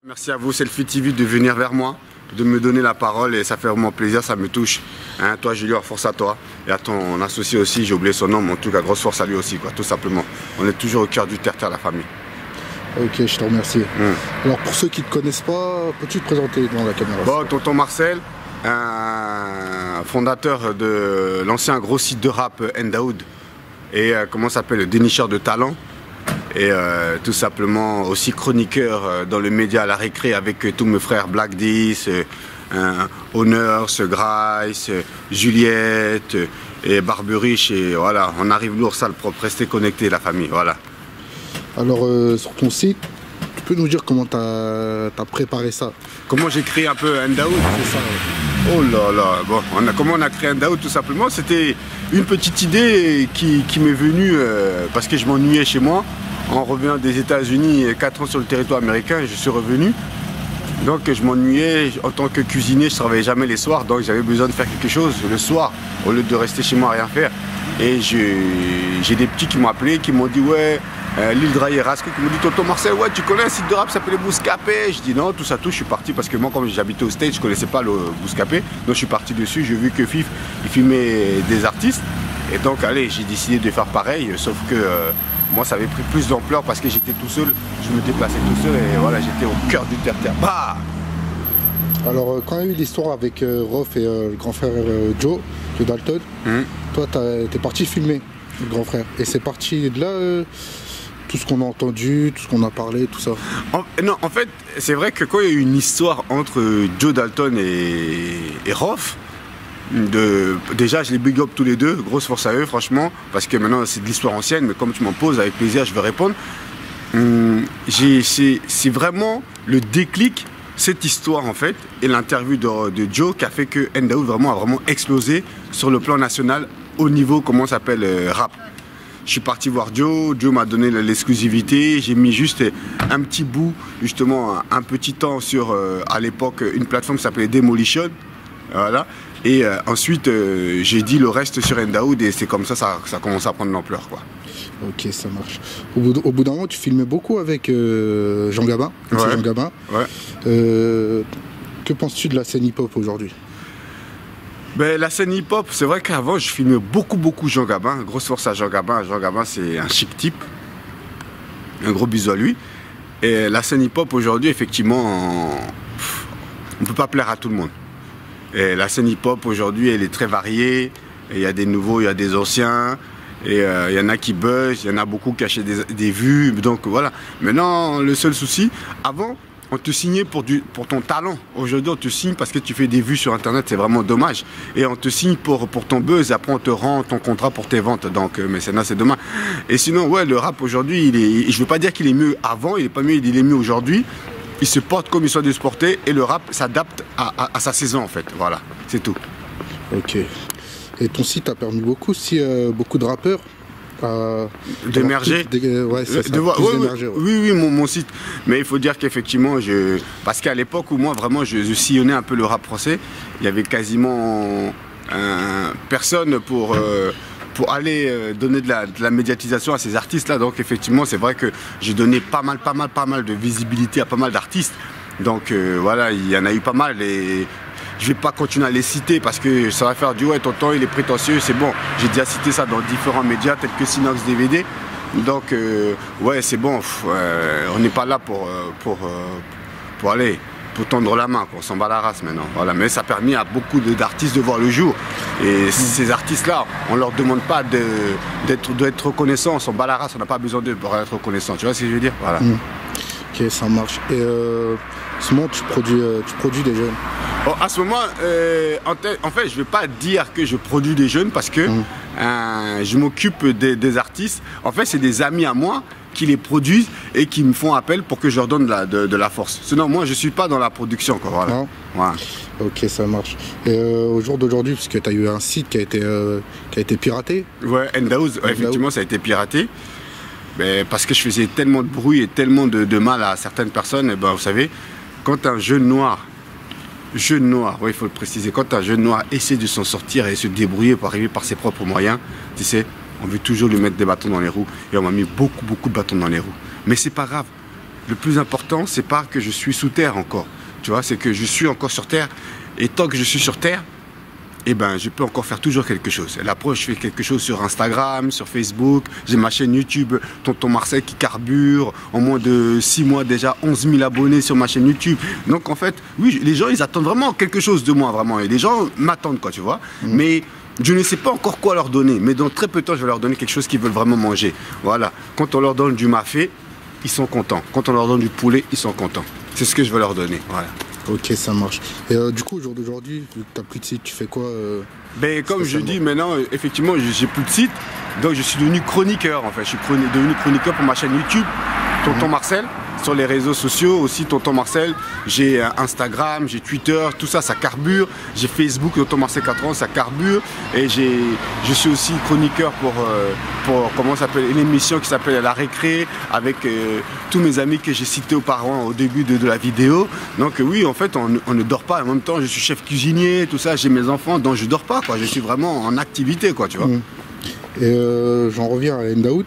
Merci à vous, Selfie TV, de venir vers moi, de me donner la parole et ça fait vraiment plaisir, ça me touche. Hein, toi Julien, force à toi et à ton associé aussi, j'ai oublié son nom, mais en tout cas grosse force à lui aussi, quoi, tout simplement. On est toujours au cœur du terre-terre, la famille. Ok, je te remercie. Alors pour ceux qui ne te connaissent pas, peux-tu te présenter devant la caméra? Bon, tonton Marcel, un fondateur de l'ancien gros site de rap Ndaoud et comment ça s'appelle, dénicheur de talent. Et tout simplement aussi chroniqueur dans le média à la récré avec tous mes frères Black Dis, Honors, Grice, Juliette et Barberiche. Et voilà, on arrive lourd, sale propre, restez connectés la famille, voilà. Alors sur ton site, tu peux nous dire comment tu as préparé ça? Comment j'ai créé un peu Ndaoud? C'est ça, ouais. Oh là là, bon, comment on a créé Ndaoud tout simplement? C'était une petite idée qui m'est venue parce que je m'ennuyais chez moi. En revenant des États-Unis, 4 ans sur le territoire américain, je suis revenu. Donc je m'ennuyais en tant que cuisinier, je ne travaillais jamais les soirs, donc j'avais besoin de faire quelque chose le soir, au lieu de rester chez moi à rien faire. Et j'ai des petits qui m'ont appelé, qui m'ont dit ouais, l'île Drayerasco, qui m'ont dit tonton Marcel, ouais tu connais un site de rap qui s'appelle Bouscapé? Je dis non, tout ça tout, je suis parti parce que moi comme j'habitais au States, je ne connaissais pas le Bouscapé. Donc je suis parti dessus, j'ai vu que Fif, il filmait des artistes. Et donc allez, j'ai décidé de faire pareil, sauf que moi ça avait pris plus d'ampleur parce que j'étais tout seul, je me déplaçais tout seul et voilà, j'étais au cœur du terre-terre. Bah Alors quand il y a eu l'histoire avec Rof et le grand frère Joe Dalton, toi t'es parti filmer le grand frère. Et c'est parti de là tout ce qu'on a entendu, tout ce qu'on a parlé, tout ça. Non, en fait, c'est vrai que quand il y a eu une histoire entre Joe Dalton et Rof, déjà je les big up tous les deux, grosse force à eux franchement, parce que maintenant c'est de l'histoire ancienne, mais comme tu m'en poses, avec plaisir je vais répondre. C'est vraiment le déclic, cette histoire en fait, et l'interview de Joe qui a fait que Ndaoud a vraiment explosé sur le plan national au niveau, comment ça s'appelle, rap. Je suis parti voir Joe m'a donné l'exclusivité, j'ai mis juste un petit bout, justement un petit temps sur, à l'époque, une plateforme qui s'appelait Demolition. Voilà. Et ensuite, j'ai dit le reste sur Ndaoud et c'est comme ça ça commence à prendre l'ampleur, quoi. Ok, ça marche. Au bout d'un moment, tu filmais beaucoup avec Jean Gabin. Ouais. Jean Gabin. Ouais. Que penses-tu de la scène hip-hop aujourd'hui? Ben, la scène hip-hop, c'est vrai qu'avant, je filmais beaucoup Jean Gabin. Grosse force à Jean Gabin. Jean Gabin, c'est un chic type. Un gros bisou à lui. Et la scène hip-hop aujourd'hui, effectivement, on ne peut pas plaire à tout le monde. Et la scène hip-hop aujourd'hui, elle est très variée. Il y a des nouveaux, il y a des anciens. Et il y en a qui buzz, il y en a beaucoup qui achètent des vues. Donc voilà. Maintenant, le seul souci, avant, on te signait pour ton talent. Aujourd'hui, on te signe parce que tu fais des vues sur Internet, c'est vraiment dommage. Et on te signe pour ton buzz, et après on te rend ton contrat pour tes ventes. Donc, mais c'est dommage. Et sinon, ouais, le rap aujourd'hui, je ne veux pas dire qu'il est mieux avant, il n'est pas mieux, il est mieux aujourd'hui. Il se porte comme il soit dû se porter et le rap s'adapte à sa saison en fait. Voilà, c'est tout. Ok. Et ton site a permis beaucoup de rappeurs d'émerger. Ouais, c'est ça. Oui, mon site. Mais il faut dire qu'effectivement, parce qu'à l'époque où moi vraiment je sillonnais un peu le rap français, il y avait quasiment personne pour aller donner de la médiatisation à ces artistes-là. Donc effectivement, c'est vrai que j'ai donné pas mal de visibilité à pas mal d'artistes. Donc voilà, il y en a eu pas mal et je vais pas continuer à les citer parce que ça va faire du ouais, tonton, il est prétentieux, c'est bon. J'ai déjà cité ça dans différents médias tels que Synox DVD. Donc ouais, c'est bon, on n'est pas là pour tendre la main, on s'en bat la race maintenant. Voilà. Mais ça a permis à beaucoup d'artistes de voir le jour. Et ces artistes-là, on ne leur demande pas d'être reconnaissants, on s'en bat la race, on n'a pas besoin d'être reconnaissants. Tu vois ce que je veux dire? Voilà. Ok, ça marche. Et en ce moment, tu produis des jeunes? Bon, à ce moment, en fait, je ne vais pas dire que je produis des jeunes parce que je m'occupe des artistes. En fait, c'est des amis à moi qui les produisent et qui me font appel pour que je leur donne de la force. Sinon, moi, je ne suis pas dans la production. Quoi, voilà. Voilà. Ok, ça marche. Et au jour d'aujourd'hui, parce que tu as eu un site qui a été piraté. Ouais, Ndaoud, effectivement, ça a été piraté. Mais parce que je faisais tellement de bruit et tellement de mal à certaines personnes. Et ben, vous savez, quand un jeune noir, oui, il faut le préciser, quand un jeune noir essaie de s'en sortir et se débrouiller pour arriver par ses propres moyens, tu sais, on veut toujours lui mettre des bâtons dans les roues. Et on m'a mis beaucoup de bâtons dans les roues. Mais c'est pas grave. le plus important, c'est pas que je suis sous terre encore. Tu vois, c'est que je suis encore sur terre. Et tant que je suis sur terre, eh ben, je peux encore faire toujours quelque chose. Et là, après, je fais quelque chose sur Instagram, sur Facebook. J'ai ma chaîne YouTube, Tonton Marcel qui carbure. En moins de 6 mois déjà, 11 000 abonnés sur ma chaîne YouTube. Donc en fait, oui, les gens, ils attendent vraiment quelque chose de moi, vraiment. Et les gens m'attendent, quoi, tu vois. Mais je ne sais pas encore quoi leur donner. Mais dans très peu de temps, je vais leur donner quelque chose qu'ils veulent vraiment manger. Voilà. Quand on leur donne du mafé, ils sont contents. Quand on leur donne du poulet, ils sont contents. C'est ce que je veux leur donner. Voilà. Ok, ça marche. Et du coup, au jour d'aujourd'hui, vu que tu n'as plus de site, tu fais quoi Ben, comme je dis maintenant, effectivement, j'ai plus de site. Donc je suis devenu chroniqueur en fait. Je suis devenu chroniqueur pour ma chaîne YouTube, Tonton Marcel. Sur les réseaux sociaux aussi, Tonton Marcel. J'ai Instagram, j'ai Twitter, tout ça, ça carbure. J'ai Facebook, Tonton Marcel 80, ça carbure. Et je suis aussi chroniqueur pour comment ça s'appelle, une émission qui s'appelle La Récré, avec tous mes amis que j'ai cités auparavant au début de la vidéo. Donc oui, en fait, on ne dort pas. En même temps, je suis chef cuisinier, tout ça, j'ai mes enfants, donc je dors pas, quoi. Je suis vraiment en activité, quoi, tu vois. Et j'en reviens à Ndaoud.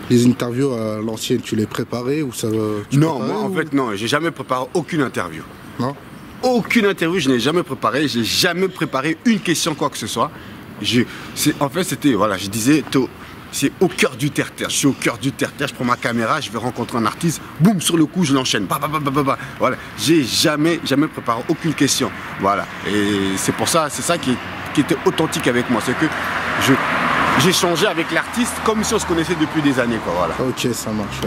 Les interviews à l'ancienne, tu les préparais ou ça Non, moi en fait non, j'ai jamais préparé aucune interview. Non. Aucune interview, je n'ai jamais préparé, j'ai jamais préparé une question quoi que ce soit. En fait c'était, voilà, je disais, c'est au cœur du terre-terre, je suis au cœur du terre-terre, je prends ma caméra, je vais rencontrer un artiste, boum, sur le coup je l'enchaîne, voilà, j'ai jamais préparé aucune question, voilà, et c'est pour ça, c'est ça qui était authentique avec moi, c'est que j'ai changé avec l'artiste comme si on se connaissait depuis des années, quoi, voilà. Ok, ça marche.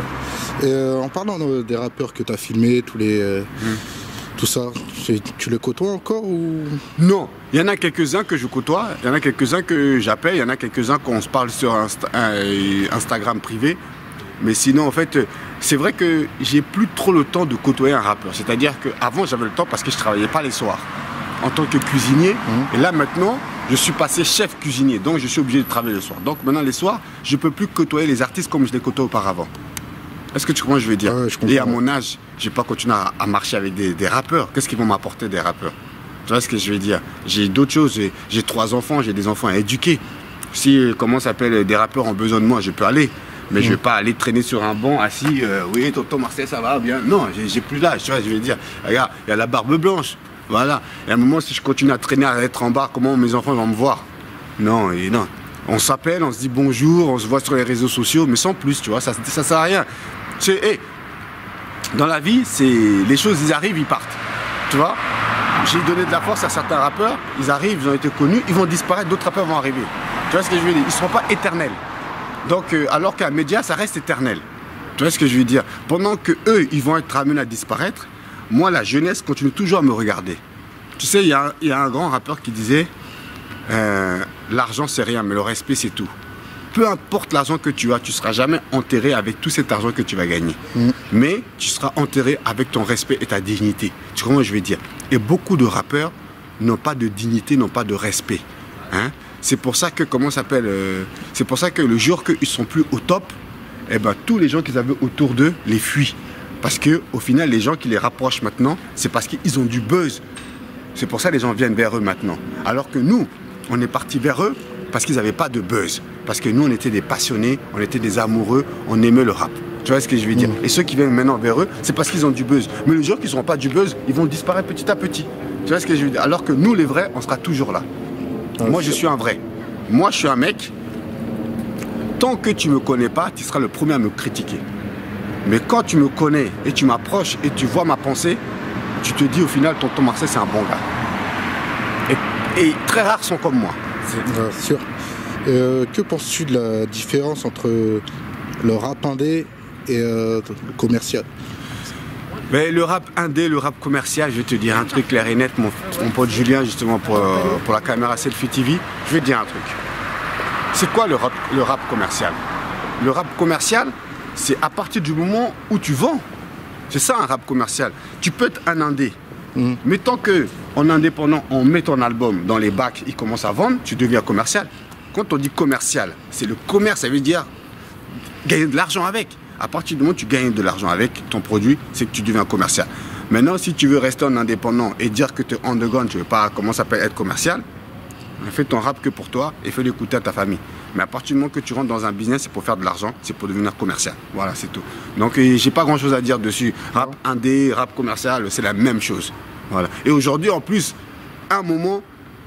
Et en parlant des rappeurs que tu as filmés, tout ça, tu les côtoies encore ou... Non, il y en a quelques-uns que je côtoie, il y en a quelques-uns que j'appelle, il y en a quelques-uns qu'on se parle sur Instagram privé. Mais sinon, en fait, c'est vrai que j'ai plus trop le temps de côtoyer un rappeur. C'est-à-dire qu'avant, j'avais le temps parce que je ne travaillais pas les soirs en tant que cuisinier. Et là, maintenant, je suis passé chef cuisinier. Donc, je suis obligé de travailler le soir. Donc, maintenant, les soirs, je ne peux plus côtoyer les artistes comme je les côtoie auparavant. Est-ce que tu comprends ce que je veux dire? Je comprends. Et à mon âge, je ne vais pas continuer à marcher avec des rappeurs. Qu'est-ce qu'ils vont m'apporter, des rappeurs? Tu vois ce que je veux dire? J'ai d'autres choses. J'ai 3 enfants, j'ai des enfants à éduquer. Si, comment ça s'appelle, des rappeurs ont besoin de moi, je peux aller. Mais je ne vais pas aller traîner sur un banc assis, oui, Tonton Marcel, ça va bien. Non, j'ai plus l'âge, tu vois, je veux dire. Regarde, il y a la barbe blanche. Voilà. Et à un moment, si je continue à traîner, à être en bas, comment mes enfants vont me voir? Non, et non. On s'appelle, on se dit bonjour, on se voit sur les réseaux sociaux, mais sans plus, tu vois, ça sert à rien. Dans la vie, les choses, ils arrivent, ils partent. Tu vois, j'ai donné de la force à certains rappeurs, ils arrivent, ils ont été connus, ils vont disparaître, d'autres rappeurs vont arriver. Tu vois ce que je veux dire? Ils ne seront pas éternels. Donc, alors qu'un média, ça reste éternel. Tu vois ce que je veux dire? Pendant que eux, ils vont être amenés à disparaître, moi, la jeunesse continue toujours à me regarder. Tu sais, il y a un grand rappeur qui disait l'argent, c'est rien, mais le respect, c'est tout. Peu importe l'argent que tu as, tu ne seras jamais enterré avec tout cet argent que tu vas gagner. Mais tu seras enterré avec ton respect et ta dignité. Tu comprends ce que je veux dire? Et beaucoup de rappeurs n'ont pas de dignité, n'ont pas de respect. Hein? C'est pour ça que, comment ça s'appelle, c'est pour ça que le jour qu'ils ne sont plus au top, eh ben, tous les gens qu'ils avaient autour d'eux les fuient. Parce qu'au final, les gens qui les rapprochent maintenant, c'est parce qu'ils ont du buzz. C'est pour ça que les gens viennent vers eux maintenant. Alors que nous, on est partis vers eux parce qu'ils n'avaient pas de buzz. Parce que nous, on était des passionnés, on était des amoureux, on aimait le rap. Tu vois ce que je veux dire? Et ceux qui viennent maintenant vers eux, c'est parce qu'ils ont du buzz. Mais les gens qui n'auront pas du buzz, ils vont disparaître petit à petit. Tu vois ce que je veux dire? Alors que nous, les vrais, on sera toujours là. Moi, je suis un vrai. Moi, je suis un mec. Tant que tu ne me connais pas, tu seras le premier à me critiquer. Mais quand tu me connais et tu m'approches et tu vois ma pensée, tu te dis au final, Tonton Marcel, c'est un bon gars. Et très rares sont comme moi. C'est sûr. Que penses-tu de la différence entre le rap indé et le commercial? Mais le rap indé, le rap commercial, je vais te dire un truc clair et net, mon pote Julien, justement, pour la caméra Selfie TV, je vais te dire un truc. C'est quoi le rap commercial? Le rap commercial, c'est à partir du moment où tu vends. C'est ça un rap commercial. Tu peux être un indé. Mais tant qu'en indépendant, on met ton album dans les bacs, il commence à vendre, tu deviens commercial. Quand on dit commercial, c'est le commerce, ça veut dire gagner de l'argent avec. À partir du moment où tu gagnes de l'argent avec ton produit, c'est que tu deviens commercial. Maintenant, si tu veux rester en indépendant et dire que tu es underground, tu ne veux pas, comment ça s'appelle, être commercial, fais ton rap que pour toi et fais l'écouter à ta famille. Mais à partir du moment que tu rentres dans un business, c'est pour faire de l'argent, c'est pour devenir commercial. Voilà, c'est tout. Donc, j'ai pas grand-chose à dire dessus. Rap indé, rap commercial, c'est la même chose. Voilà. Et aujourd'hui, en plus, à un moment,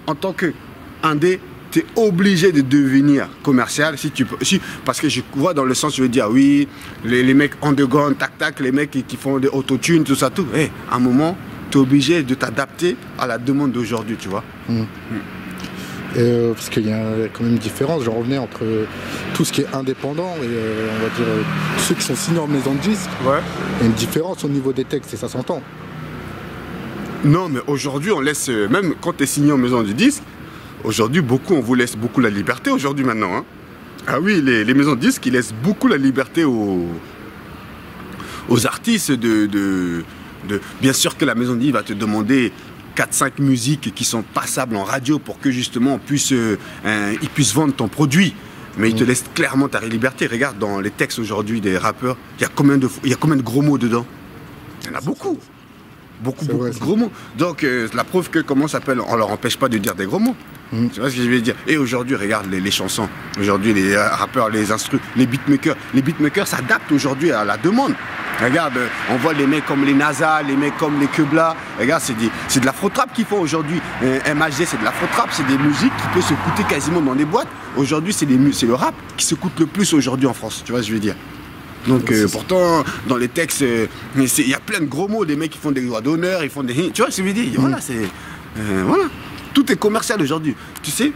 en tant qu'indé, tu es obligé de devenir commercial si tu peux. Parce que je vois dans le sens, je veux dire, oui, les mecs underground, tac-tac, les mecs qui font des autotunes, tout ça, tout. Hey, à un moment, tu es obligé de t'adapter à la demande d'aujourd'hui, tu vois. Parce qu'il y a quand même une différence, j'en revenais entre tout ce qui est indépendant et on va dire ceux qui sont signés en maison de disques. Ouais. Il y a une différence au niveau des textes et ça s'entend. Non, mais aujourd'hui, on laisse, même quand tu es signé en maison de disque, aujourd'hui, on vous laisse beaucoup la liberté aujourd'hui maintenant. Hein. Ah oui, les maisons de disques, ils laissent beaucoup la liberté aux artistes Bien sûr que la maison de disques va te demander 4-5 musiques qui sont passables en radio pour que justement ils puissent vendre ton produit. Mais ils te laissent clairement ta liberté. Regarde dans les textes aujourd'hui des rappeurs, il y a combien de gros mots dedans? Il y en a beaucoup. Beaucoup de gros mots. Donc la preuve que, comment ça s'appelle, on leur empêche pas de dire des gros mots. Tu vois ce que je veux dire? Et aujourd'hui, regarde les chansons. Aujourd'hui, les rappeurs, les instrus, les beatmakers. Les beatmakers s'adaptent aujourd'hui à la demande. Regarde, on voit les mecs comme les NASA, les mecs comme les Kebla. Regarde, c'est de l'afro-trap qu'ils font aujourd'hui. MHD, c'est de l'afro-trap, c'est des musiques qui peuvent s'écouter quasiment dans des boîtes. Aujourd'hui, c'est le rap qui s'écoute le plus aujourd'hui en France. Tu vois ce que je veux dire? Donc pourtant, dans les textes, il y a plein de gros mots, des mecs qui font des droits d'honneur, ils font des... Tu vois ce que je veux dire? Voilà, voilà. Tout est commercial aujourd'hui. Tu sais,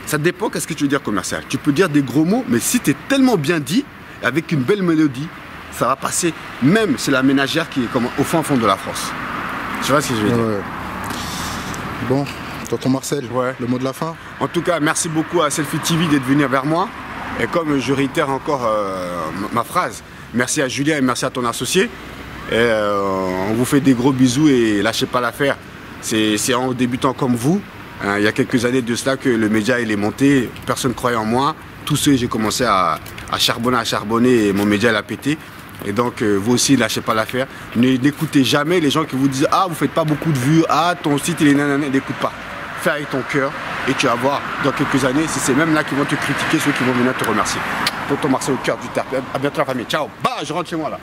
ça dépend qu'est-ce que tu veux dire commercial. Tu peux dire des gros mots, mais si tu es tellement bien dit, avec une belle mélodie, ça va passer, même c'est la ménagère qui est comme au fond de la France. Tu vois ce que je veux dire? Bon, tonton Marcel, le mot de la fin? En tout cas, merci beaucoup à Selfie TV d'être venu vers moi. Et comme je réitère encore ma phrase, merci à Julien et merci à ton associé. Et, on vous fait des gros bisous et lâchez pas l'affaire. C'est en débutant comme vous. Il y a quelques années de cela que le média il est monté. Personne ne croyait en moi. Tous ceux, j'ai commencé à charbonner et mon média il a pété. Et donc vous aussi, lâchez pas l'affaire. N'écoutez jamais les gens qui vous disent « Ah, vous faites pas beaucoup de vues. Ah, ton site il est nanana ». N'écoute pas. Fais avec ton cœur et tu vas voir dans quelques années, c'est même là qui vont te critiquer, ceux qui vont venir te remercier. Tonton Marcel au cœur du terre. À bientôt la famille. Ciao. Bah, je rentre chez moi là.